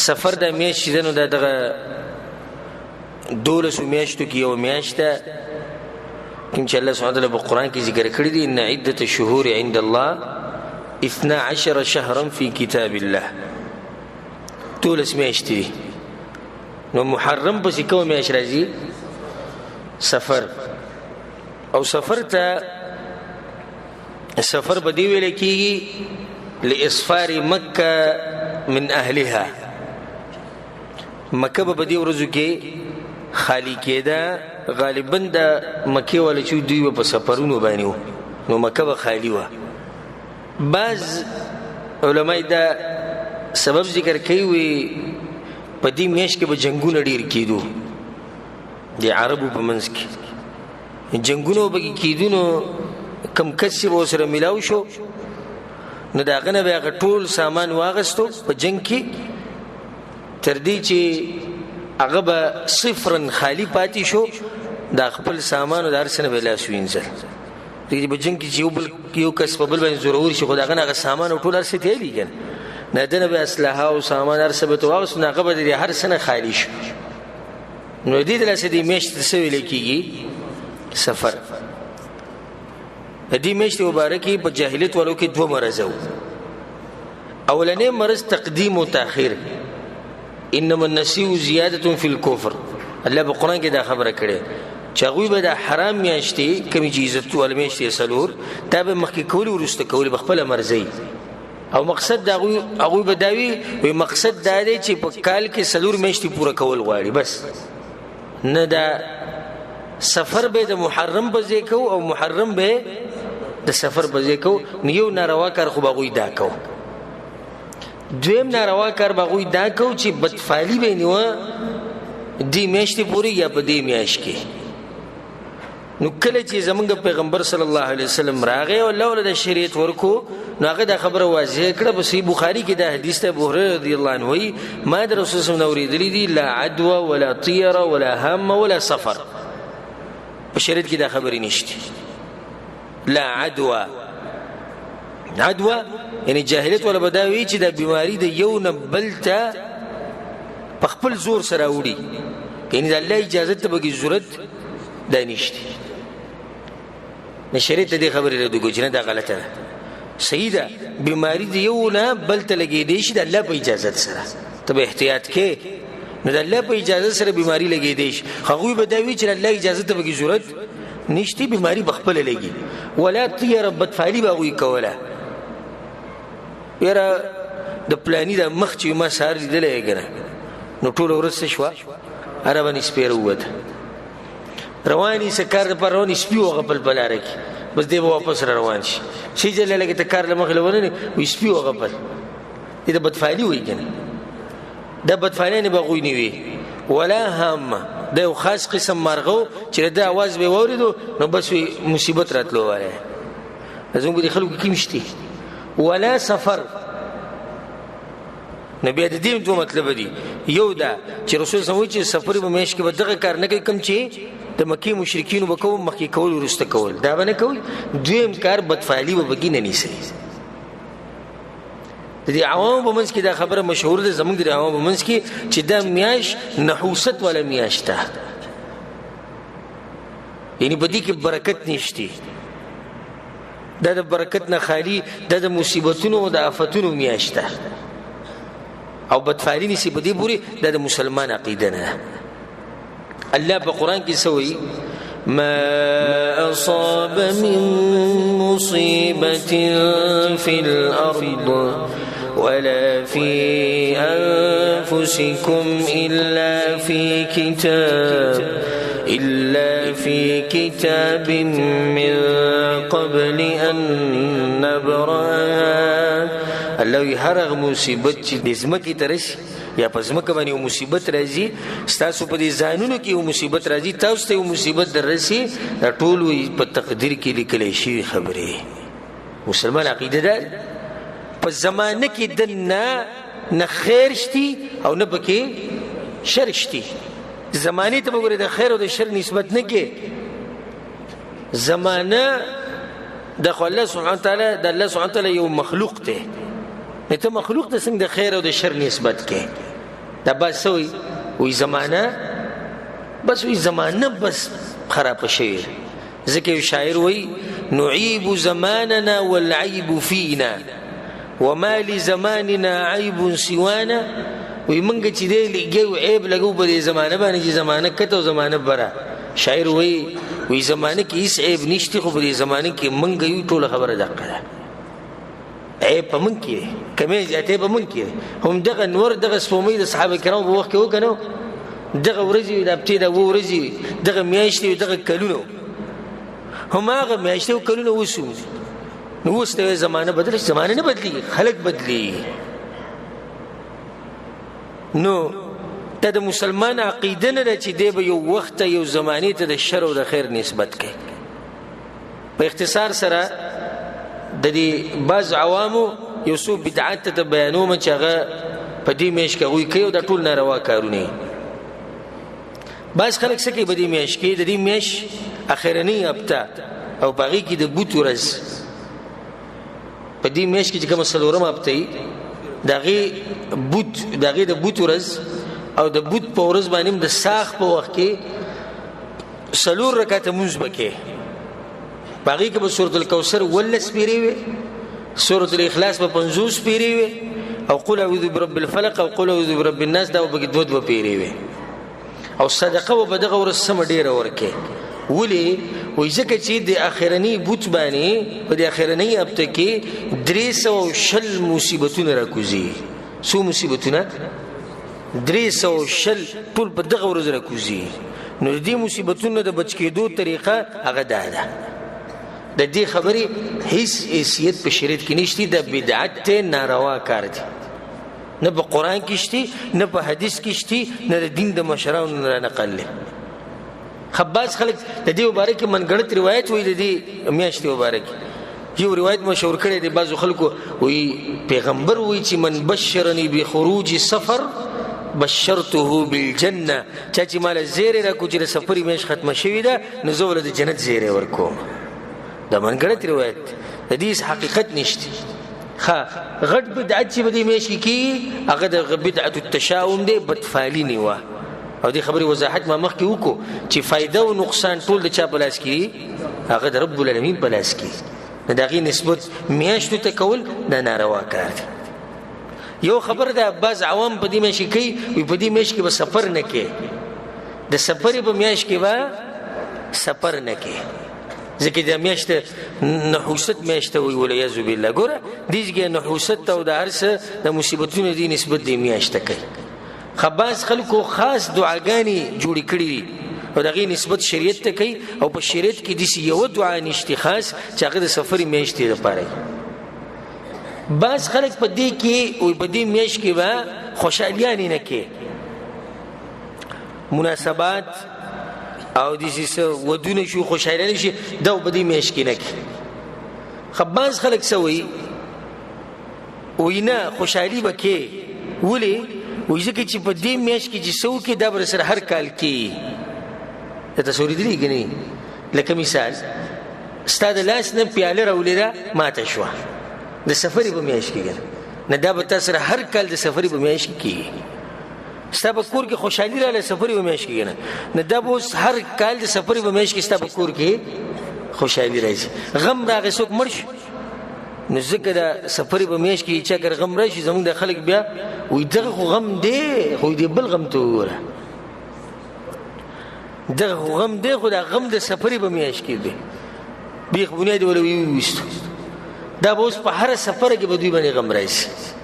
سفر د میاشت دنو دغه 12 میاشتو کې یو میاشت کوم چې الله سبحانه وتعالی په قران کې ذکر کړی دی ان عده الشهور عند الله 12 شهرا في كتاب الله 12 میاشت دي نو محرم پس کوم میاشت راځي سفر او سفر ته سفر بدی ویل کیږي لاسفار مکه من اهلها مکه بدی ورځو کې خالی کېده غالبا د مکه ول چې دوی په سفرونو باندې نو مکه به خالی و بعض علماء دا سبب ذکر کوي په دې میاشت کې به جنگونه ډیر کېدو د عربو په منځ کې جنگونه به کېدو نو کم کسب وسره ملاو شو نو دا غنه به ټول سامان واغستو په جنگ کې تر دې چې هغه به صفرن خالی پاتې شو دا خپل سامان در سره به لاس وینځل دې په جنگ کې یو کس په بل باندې ضروري شي خو دا غنه سامان ټول سره ته لیکن نه دنه به اسلحه او سامان هر څه به واغستو نه هغه به هر سنه خالی شو نو دې دلته دې میشت څه ویل کېږي سفر دې میشت مبارکي په جاهلیت ورو کې دوه مرز وو اولنې مرز تقدیم او تاخير انما النسيء زياده في الكفر الله په قران کې دا خبره کړې چې غوی به د حرام میاشتې کمی عزت ول میاشتې سلور تابع مخکې کول ورسته کول بخپل مرزي او مقصد دا غوی به داوی وي مقصد دا دی چې په کال کې سلور میاشتې پوره کول غواړي بس نه دا سفر به د محرم په ځای کو او محرم به د سفر په ځای کو نیو ناروا کار خو بغوی دا کو دویم ناروا کار بغوی دا کو چې بدفعلی به نیو دی میاشتې پوری یا په دی میاش کې نو کله چې زمونږ پیغمبر صلی الله علیه وسلم راغی او الله ولدا شریعت ورکو نو هغه دا خبره واضح کړه په صحیح بخاری کې دا حدیث ته ابو هريره رضی الله عنه ما د رسول صلی الله علیه وسلم اوریدلی دي لا عدوى ولا طيره ولا هم ولا سفر په شریعت کې دا خبرې نشته لا عدوى یعنی جاهلیت ولا بداوی چې دا بیماری د یو نه بلته په خپل زور سره وړي یعنی د الله اجازه ته به ضرورت دا نشته نشریت دې خبرې له دغه جنه دا غلطه ده صحیح ده بیماری دی یو نه بلته لګې دی شي د الله په اجازه سره ته احتیاط کې نو د الله په اجازه سره بیماری لګې دی شي خو به دا وی چې الله اجازه ته به ضرورت نشته بیماری بخپل لګي ولا طير رب فعلی به وی کوله یره د پلانې د مخ چې ما سار لیدلې کنه نو ټول ورسته شو عربانی سپیر وته رواني سکار پر رواني سپیو غپل بلاره کی بس دی واپس روان شي شي جل لګه تکار لمخ لونه وي سپیو غپل دې د بدفعلی وي کنه د بدفعلی نه بغوي نه وي ولا هم د خاص قسم مرغو چې د आवाज به وریدو نو بس مصیبت راتلو واره زموږ دي خلکو کې مشتي ولا سفر نبی د دې دوه مطلب دي یو دا چې رسول صلی الله علیه وسلم چې سفر به مېش کې بدغه کار نه کوي کوم چې د مکی مشرکین وبکو مخکې کول ورسته کول دا باندې کوي دویم کار بدفعلی وبګی نه نیسي د دې عوام په منځ کې دا خبره مشهور ده زموږ د عوام په منځ کې چې دا میاش نحوست ولا میاشته یعنی په دې کې برکت نشته دا د برکت نه خالی د مصیبتونو او د آفتونو میاشته او بدفعلی نسی په دې پوری د مسلمان عقیده نه الله په قران کې سوی ما اصاب من مصیبه فی الارض ولا في انفسكم الا في كتاب من قبل ان نبرأها الله هر مصیبت چې د زمکه ترشي یا په زمکه باندې یو مصیبت راځي ستاسو په دې ځانونو کې یو مصیبت راځي تاسو ته یو مصیبت درسي ټول په تقدیر کې لیکل شي خبره مسلمان عقیده ده په زمانه کې د نه خیر شتي او نه پکې شر شتي زمانه ته وګوره د خیر او د شر نسبت نه کې زمانه د الله سبحانه وتعالى یو مخلوق ته ته مخلوق ته څنګه د خیر او د شر نسبت کې دا بس وي وی زمانه بس خراب شوی ځکه یو شاعر وی نعيب زماننا والعيب فينا وما لزماننا عيب سوانا وی منګه چې دی لګو عیب لګو په زمانه باندې چې زمانه کته او زمانه برا شاعر وی زمانه کې هیڅ عیب نشته خو په زمانه کې منګه یو ټول خبره دقه ده عیب په من کې کمې ځاتې په من کې هم دغه نور دغه سپومې د صحابه کرام په وخت کې وکنو دغه ورځي د اپټې د ورځي دغه میاشتې دغه کلونو هم هغه میاشتې او کلونو وسو نو وسته زمانه بدل زمانه نه بدلی خلق بدلی نو ته د مسلمان عقیده نه چې دی به یو وخت یو زمانه ته د شر او د خیر نسبت کوي په اختصار سره د دې بعض عوامو یو څو بدعات ته بیانوم چې هغه په دې میش کې وي کوي د ټول ناروا کارونه بعض خلک سکه په دې میش کې د دې میش اخرنی هفته او باغی کې د بوت ورځ په دې میش کې چې کوم سلورم هفته دغه د بوت ورځ او د بوت په ورځ باندې د ساخ په وخت کې سلور رکعات مونږ وکړي باقي کې به سورۃ الکوثر ولس پیری وي سورۃ الاخلاص په 50 پیری وي او قل اعوذ برب الفلق او قل اعوذ برب الناس دا به دو پیری وي او صدقه وبدغه ورسمه ډیره ورکه ولي وای ځکه چې د اخرنی بوت باندې په د اخرنی هفته کې 300 مصیبتونه راکوزي سو مصیبتونه 300 ټول په دغه ورځ راکوزي نو دې مصیبتونو د بچ کېدو طریقه هغه ده د دې خبرې هیڅ حیثیت په شریعت کې نشته د بدعت ناروا کار دي نه په قران کې شته نه په حدیث کې شته نه د دین د مشرانو نه نقل له خباز خلک د دې مبارک منګړت روایت وې د دې میاشتې مبارک یو روایت مشهور کړي د بعضو خلکو وی پیغمبر وی چې من بشرنی بخروج سفر بشرته بالجنه چې مال زیره را کوجره سفر میش ختمه شوی ده نو زول د جنت زیره ورکوم دا منګړت روایت د دې حقیقت نشته غټ بدعت چې بده میش کی هغه د بدعت التشاؤم دی بدفالینی و او دې خبري وضاحت ما مخکې وکړو چې فائدہ او نقصان ټول د چا بلاس کی هغه د رب العالمین بلاس کی دا غي نسبت میاشتو ته کول دا ناروا کار دی یو خبر ده بعض عوام په دې میش کی په دې میش کې به سفر نه کې د سفر په میش کې به سفر نه کې ځکه د میاشت نحوست میاشت وی ولیاذ بالله ګوره دیږي نحوست او د هرڅه د مصیبتونو دی نسبت دی میاشت کوي خباز خلکو خاص دعاګانی جوړی کړی او دغه نسبت شریعت ته کوي او په شریعت کې د یو دعا نشتی خاص چې هغه د سفر میاشت لپاره بعض خلک په دې کې او په دې میاشت کې وا خوشالیان نه کې مناسبات او د سیسه ودونه شو خوشاله شي دا په دې میش کې نه کې خباز خلک سوي وینا خوشالي وکي ولي وځکه چې په دې میش کې چې سو کې د بر سره هر کال کې ته سوري دی کني لکه مثال استاد لاس نه پیاله راولیدا ماته شو د سفرې په میش کې نه دا به تاسو هر کال د سفرې په میش کې ستاسو کور کې خوشحالي رااله سفرې په میش کې نه دا به هر کال د سفرې په میش کې ستاسو کور کې خوشحالي راځي غم راغی څوک مرش نو ځکه د سفرې په میش کې چې اگر غم راشي زموږ د خلک بیا وې دغه غم دی خو دې بل غم ته وره دغه غم دی خو د غم د سفرې په میش کې دی بیخ بنیاد ولوي وست دا به اوس په هر سفر کې به دوی باندې غم راشي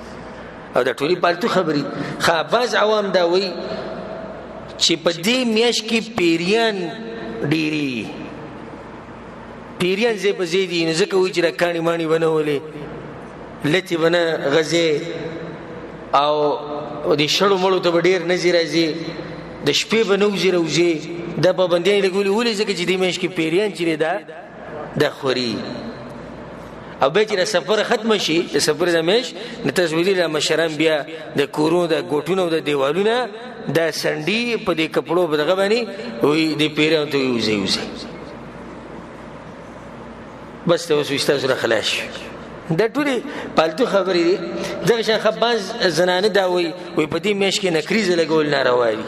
او دا ټولي پالتو خبري خاباز عوام دا وای چې په دې میاش کې پیریان ډيري پیریان زې په زیدي نه ځکه وای چې راکانی مانی بنولې لتی بنا غزه او د شړو مړو ته ډیر نظر راځي د شپې بنوځي روزي د پابندۍ لګولې ولې ځکه چې دې میاش کې پیریان چې دا د خوري او به چې سفر ختم شي د سفر د میش د تزویدي له مشران بیا د کورو د ګوټونو د دیوالونو د سنډي په دې کپړو په دغه باندې وي د پیران ته یوزي بس ته وسو استاد سره خلاص دا ټولې پالتو خبرې دي. دغه شان خباز زنانه دا وایي په دې میاشت کې نکریزه لګول ناروا دي.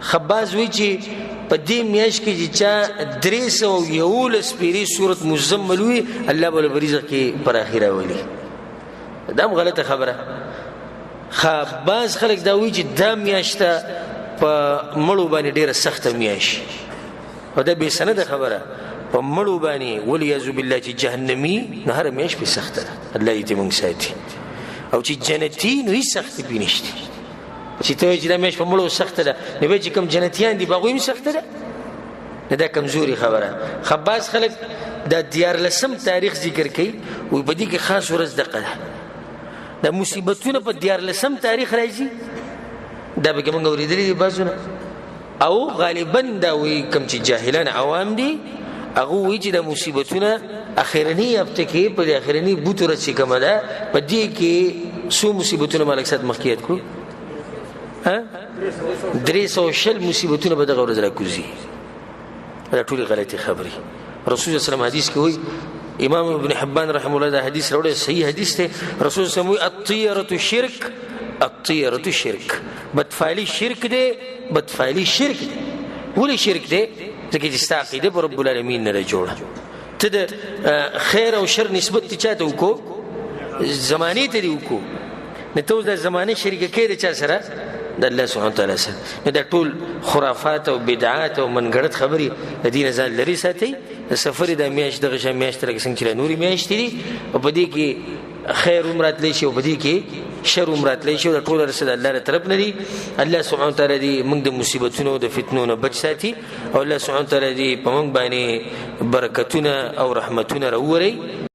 خباز وایي چې په دې میاشت کې چې چا 311 پیری سورت مزمل وي الله به له رزق کې پراخي راولي. دا هم غلطه خبره. خباز خلک دا وایي چې دا میاشت په مړو باندې ډیره سخته میاشت او دا بې سنده خبره. په مړو باندې ولیعوذ بالله چې جهنمي نو هره میاشت پې سخته ده. الله دې موږ ساتي. او چې جنتي نو هېڅ سختي پې نشته. چې ته وایې چې دا میاشت په مړو سخته ده نو بیا چې کوم جنتیان دي په هغوی هم سخته ده نو دا کمزوري خبره. خباز خلک دا 14 تاریخ ذکر کوي وایي په دې کې خاص ورځ دقه ده. دا مصیبتونه په 14 تاریخ راځي. دا به کې موږ اورېدلي دي بعضونه. او غالبا دا وایي کوم چې جاهلان عوام دي هغه وایي چې د مصیبتونه اخرنی هفته کې په دې اخرنی بوت ورځ چې کومه ده په دې کې څو مصیبتونه ملک صاحب مخکې یاد کړو 300 مصیبتونه به دغه ورځ راکوزي. دا ټولې غلطې خبرې. رسول الله صلی الله علیه وسلم حدیث کې وایي امام ابن حبان رحمه الله دا حدیث راوړی صحیح حدیث دی. رسول الله صلی الله علیه وسلم وایي الطیرة شرک الطیرة شرک. بدفعلی شرک دی. بدفعلی شرک دی. ولې شرک دی؟ ځکه چې ستا عقیده په رب العالمین نه ده جوړه. ته د خیر او شر نسبت ته چا ته وکړو؟ زمانې ته دې وکړو. نو ته اوس د زمانې شریکه کوې د چا سره؟ د الله سبحانه وتعالی سره. نو دا ټول خرافات او بدعات او منګړت خبرې د دې نه ځان لرې ساتئ. د سفر د میاشت دغه شان میاشت لکه څنګه چې نورې میاشتې دي او په دې کې خیر هم راتلی شي او په دې کې شر هم راتلی شي. دا ټول رسه د الله له طرف نه دي. الله سبحانه وتعالی دې موږ د مصیبتونو او د فتنو نه بچ ساتي او الله سبحانه وتعالی دې په موږ باندې برکتونه او رحمتونه راووري.